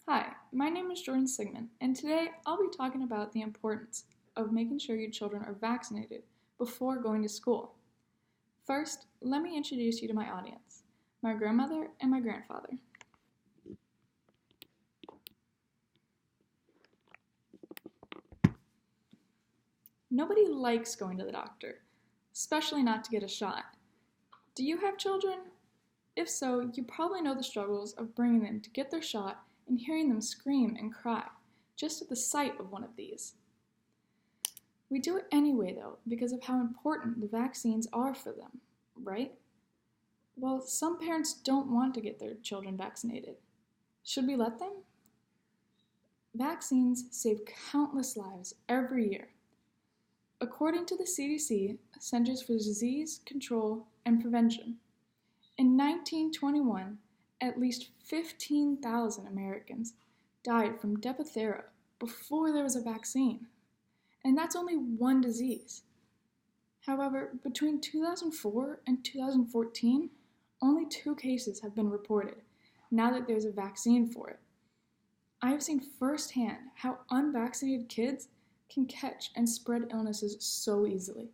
Hi, my name is Jordan Sigmon, and today I'll be talking about the importance of making sure your children are vaccinated before going to school. First, let me introduce you to my audience, my grandmother and my grandfather. Nobody likes going to the doctor, especially not to get a shot. Do you have children? If so, you probably know the struggles of bringing them to get their shot and hearing them scream and cry just at the sight of one of these. We do it anyway, though, because of how important the vaccines are for them, right? Well, some parents don't want to get their children vaccinated. Should we let them? Vaccines save countless lives every year. According to the CDC, Centers for Disease Control and Prevention, in 1921, at least 15,000 Americans died from diphtheria before there was a vaccine. And that's only one disease. However, between 2004 and 2014, only 2 cases have been reported now that there's a vaccine for it. I have seen firsthand how unvaccinated kids can catch and spread illnesses so easily.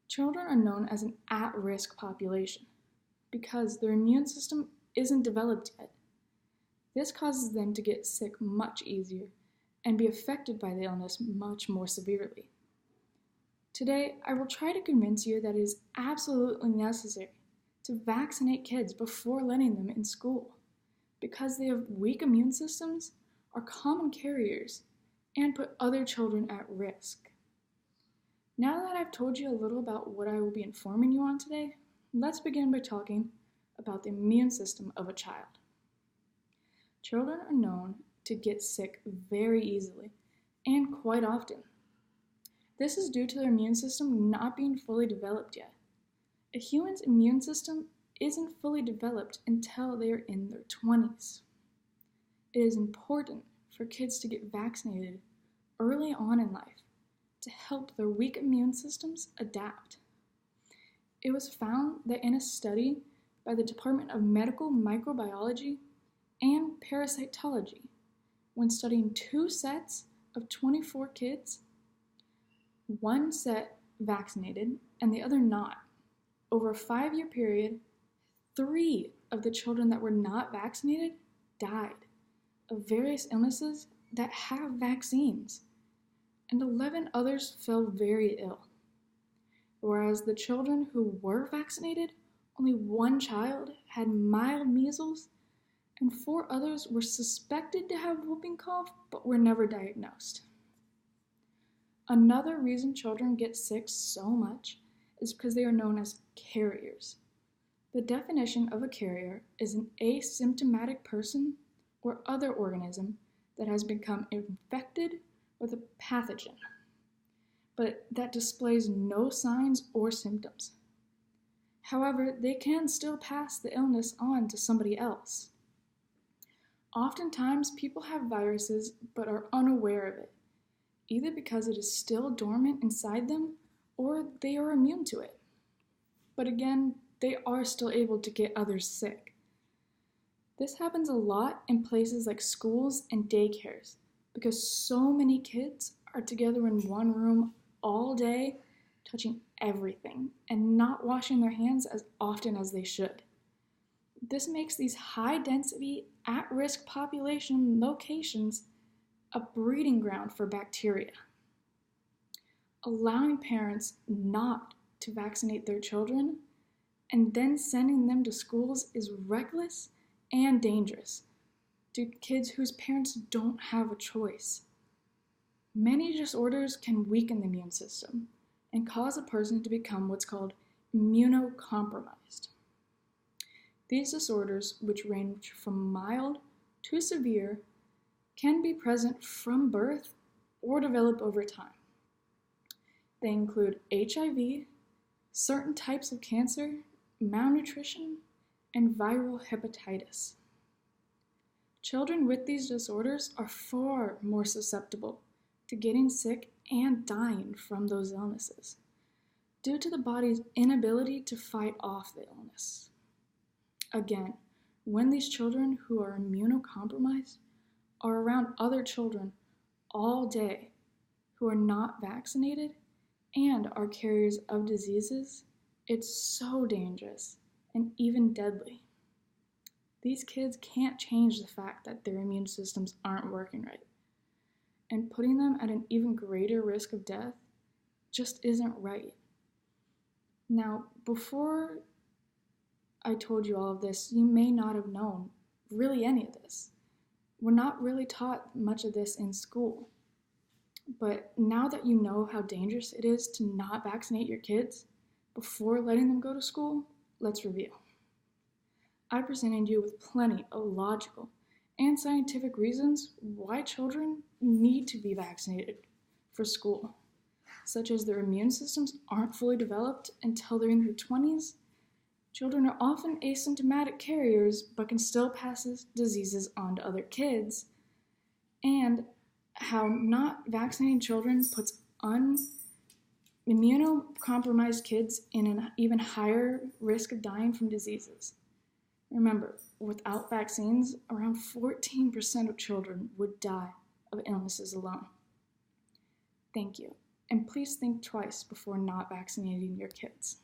Children are known as an at-risk population because their immune system isn't developed yet. This causes them to get sick much easier and be affected by the illness much more severely. Today, I will try to convince you that it is absolutely necessary to vaccinate kids before letting them in school because they have weak immune systems, are common carriers, and put other children at risk. Now that I've told you a little about what I will be informing you on today, let's begin by talking about the immune system of a child. Children are known to get sick very easily and quite often. This is due to their immune system not being fully developed yet. A human's immune system isn't fully developed until they are in their 20s. It is important for kids to get vaccinated early on in life to help their weak immune systems adapt. It was found that in a study by the Department of Medical Microbiology and Parasitology, when studying 2 sets of 24 kids, one set vaccinated and the other not, over a 5-year period, 3 of the children that were not vaccinated died of various illnesses that have vaccines, and 11 others fell very ill. Whereas the children who were vaccinated, only 1 child had mild measles, and 4 others were suspected to have whooping cough but were never diagnosed. Another reason children get sick so much is because they are known as carriers. The definition of a carrier is an asymptomatic person or other organism that has become infected with a pathogen, but that displays no signs or symptoms. However, they can still pass the illness on to somebody else. Oftentimes, people have viruses but are unaware of it, either because it is still dormant inside them or they are immune to it. But again, they are still able to get others sick. This happens a lot in places like schools and daycares because so many kids are together in one room all day, touching everything and not washing their hands as often as they should. This makes these high-density, at-risk population locations a breeding ground for bacteria. Allowing parents not to vaccinate their children and then sending them to schools is reckless and dangerous to kids whose parents don't have a choice. Many disorders can weaken the immune system and cause a person to become what's called immunocompromised. These disorders, which range from mild to severe, can be present from birth or develop over time. They include HIV, certain types of cancer, malnutrition, and viral hepatitis. Children with these disorders are far more susceptible to getting sick and dying from those illnesses due to the body's inability to fight off the illness. Again, when these children who are immunocompromised are around other children all day who are not vaccinated and are carriers of diseases, it's so dangerous and even deadly. These kids can't change the fact that their immune systems aren't working right, and putting them at an even greater risk of death just isn't right. Now, before I told you all of this, you may not have known really any of this. We're not really taught much of this in school. But now that you know how dangerous it is to not vaccinate your kids before letting them go to school, let's review. I presented you with plenty of logical and scientific reasons why children need to be vaccinated for school, such as their immune systems aren't fully developed until they're in their 20s. Children are often asymptomatic carriers but can still pass diseases on to other kids, and how not vaccinating children puts immunocompromised kids in an even higher risk of dying from diseases. Remember, without vaccines, around 14% of children would die of illnesses alone. Thank you, and please think twice before not vaccinating your kids.